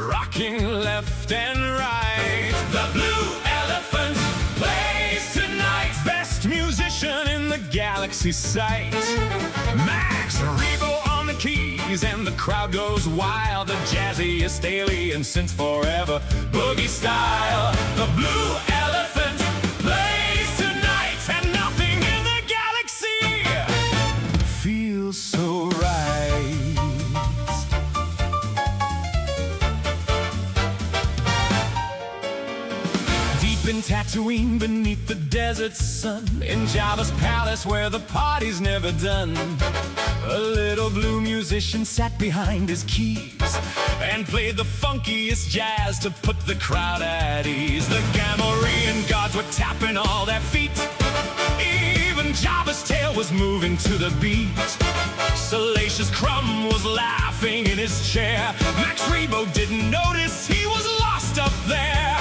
rocking left and right. The blue elephant plays tonight. Best musician in the galaxy sight. Max Rebo on the keys and the crowd goes wild. The jazziest alien since forever, boogie style. The blue elephant plays tonight, and nothing in the galaxy feels so right. Deep in Tatooine, beneath the desert sun, in Jabba's palace where the party's never done, a little blue musician sat behind his keys and played the funkiest jazz to put the crowd at ease. The Gamorrean gods were tapping all their feet. Even Jabba's tail was moving to the beat. Salacious Crumb was laughing in his chair. Max Rebo didn't notice he was lost up there.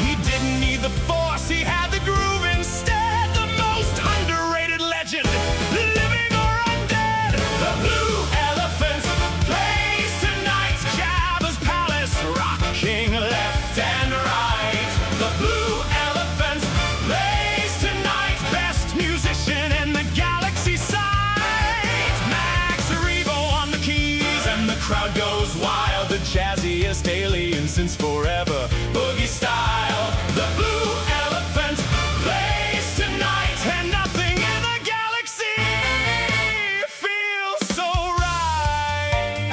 He didn't need the force, he had the groove instead. The most underrated legend, living or undead. The blue elephant plays tonight. Jabba's palace, rocking left and right. The blue elephant plays tonight. Best musician in the galaxy sight. Max Rebo on the keys and the crowd goes wild. The jazziest alien since forever, boogie style. The blue elephant plays tonight, and nothing in the galaxy feels so right.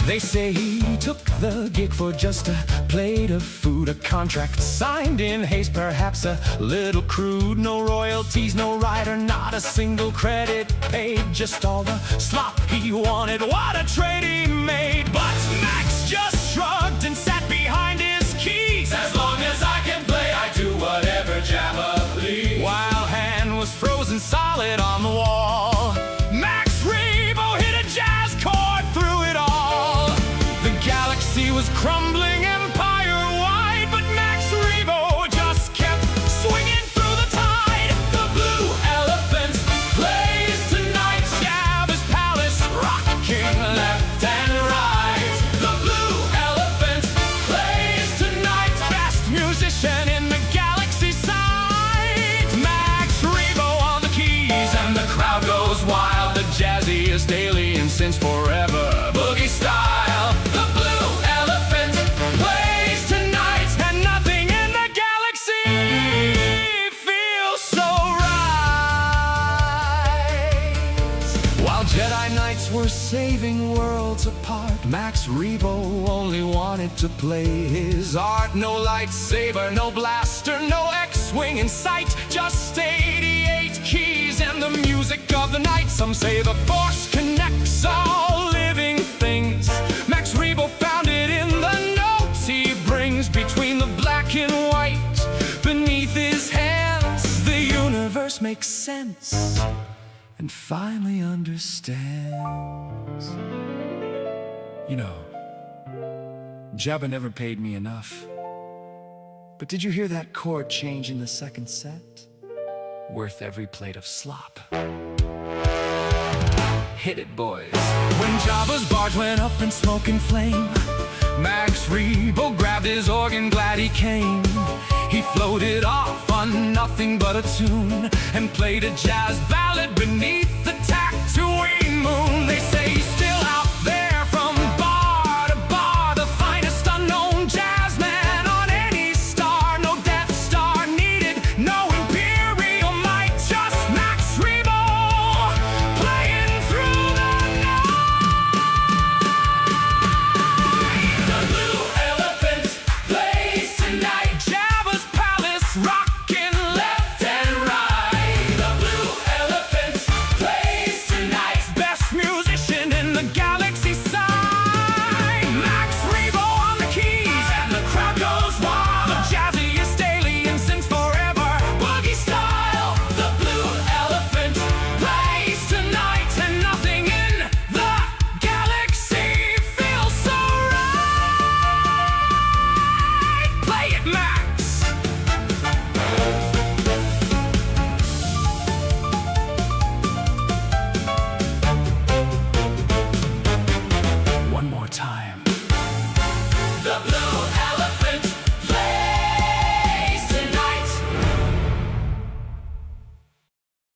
They say he took the gig for just a plate of food, a contract signed in haste, perhaps a little crude. No royalties, no rider, not a single credit paid, just all the slop he wanted. What a trade he made! But Max just shrugged and sat behind his keys. As long as I can play, I do whatever Jabba please. While Hand was frozen solid on the wall, Max Rebo hit a jazz chord through it all. The galaxy was crumbling empire-wide, but Max Rebo just kept swinging through the tide. The blue elephant plays tonight. Jabba's palace, rocking left and right. The blue elephant plays tonight. Best musician in the galaxy sight. Max Rebo on the keys and the crowd goes wild. The jazziest alien since forever, boogie style. The blue elephant plays tonight, and nothing in the galaxy feels so right. While Jedi Knights were saving worlds apart, Max Rebo only wanted to play his art. No lightsaber, no blaster, no X-wing in sight, just 88 keys and the music of the night. Some say the Force connects all living things. Max Rebo found it in the notes he brings between the black and white. Beneath his hands, the universe makes sense and finally understands. You know, Jabba never paid me enough. But did you hear that chord change in the second set? Worth every plate of slop. Hit it, boys. When Jabba's barge went up in smoke and flame, Max Rebo grabbed his organ, glad he came. He floated off on nothing but a tune and played a jazz ballad beneath